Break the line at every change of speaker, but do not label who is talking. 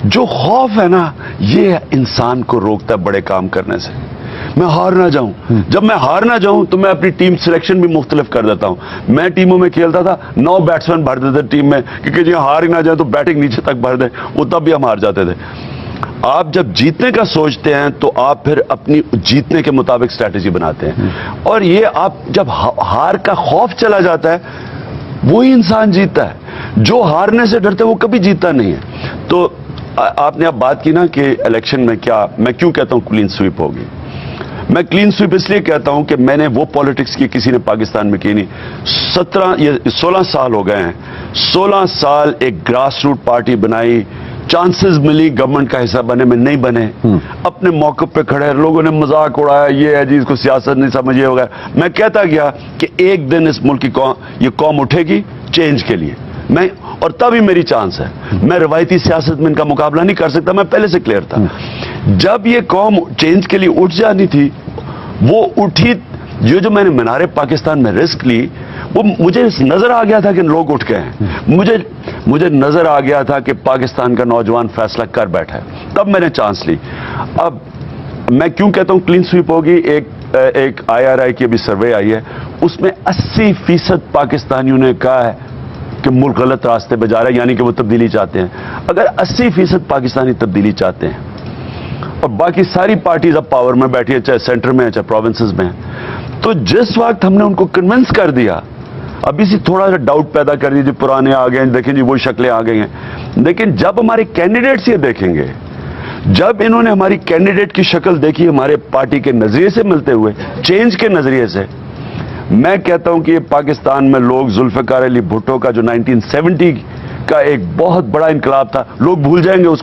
جو خوف ہے نا یہ انسان کو روکتا ہے بڑے کام کرنے سے. میں ہار نہ جاؤں. جب میں ہار نہ جاؤں تو میں اپنی ٹیم سلیکشن بھی مختلف کر دیتا ہوں. میں ٹیموں میں کھیلتا تھا 9 بیٹسمین بھر دیتے ٹیم میں, کیونکہ جی ہار ہی نہ جائیں تو بیٹنگ نیچے تک بھر دیں, وہ تب بھی ہم ہار جاتے تھے. آپ جب جیتنے کا سوچتے ہیں تو آپ پھر اپنی جیتنے کے مطابق اسٹریٹجی بناتے ہیں, اور یہ آپ جب ہار کا خوف چلا جاتا ہے وہی انسان جیتتا ہے. جو ہارنے سے ڈرتے وہ کبھی جیتتا نہیں ہے. تو آپ نے اب بات کی نا کہ الیکشن میں کیا, میں کیوں کہتا ہوں کلین سویپ ہوگی. میں کلین سویپ اس لیے کہتا ہوں کہ میں نے وہ پالیٹکس کی کسی نے پاکستان میں کی نہیں. 16 سال ہو گئے ہیں. 16 سال ایک گراس روٹ پارٹی بنائی, چانسز ملی گورنمنٹ کا حصہ بنے میں, نہیں بنے. اپنے موقع پہ کھڑے, لوگوں نے مذاق اڑایا, یہ ہے جی اس کو سیاست نہیں سمجھے ہوگا. میں کہتا گیا کہ ایک دن اس ملک کی یہ قوم اٹھے گی چینج کے لیے, میں اور تب ہی میری چانس ہے. میں روایتی سیاست میں ان کا مقابلہ نہیں کر سکتا, میں پہلے سے کلیئر تھا. جب یہ قوم چینج کے لیے اٹھ جانی تھی وہ اٹھی. جو میں نے مینار پاکستان میں رسک لی وہ مجھے نظر آ گیا تھا کہ لوگ اٹھ گئے ہیں. مجھے نظر آ گیا تھا کہ پاکستان کا نوجوان فیصلہ کر بیٹھا ہے, تب میں نے چانس لی. اب میں کیوں کہتا ہوں کلین سویپ ہوگی. ایک IRI کی ابھی سروے آئی ہے, اس میں 80% پاکستانیوں نے کہا ہے کہ ملک غلط راستے پہ جا رہا ہے, یعنی کہ وہ تبدیلی چاہتے ہیں. اگر 80% پاکستانی تبدیلی چاہتے ہیں اور باقی ساری پارٹیز اب پاور میں بیٹھی ہے, چاہے سینٹر میں ہے چاہے پروونسز میں, تو جس وقت ہم نے ان کو کنونس کر دیا, ابھی سے تھوڑا سا ڈاؤٹ پیدا کر دیجیے, پرانے آ گئے ہیں, دیکھیں جی وہ شکلیں آ گئی ہیں. لیکن جب ہمارے کینڈیڈیٹس یہ دیکھیں گے, جب انہوں نے ہماری کینڈیڈیٹ کی شکل دیکھی ہمارے پارٹی کے نظریے سے ملتے ہوئے, چینج کے نظریے سے, میں کہتا ہوں کہ یہ پاکستان میں لوگ ذوالفقار علی بھٹو کا جو 1970 کا ایک بہت بڑا انقلاب تھا, لوگ بھول جائیں گے اس کو.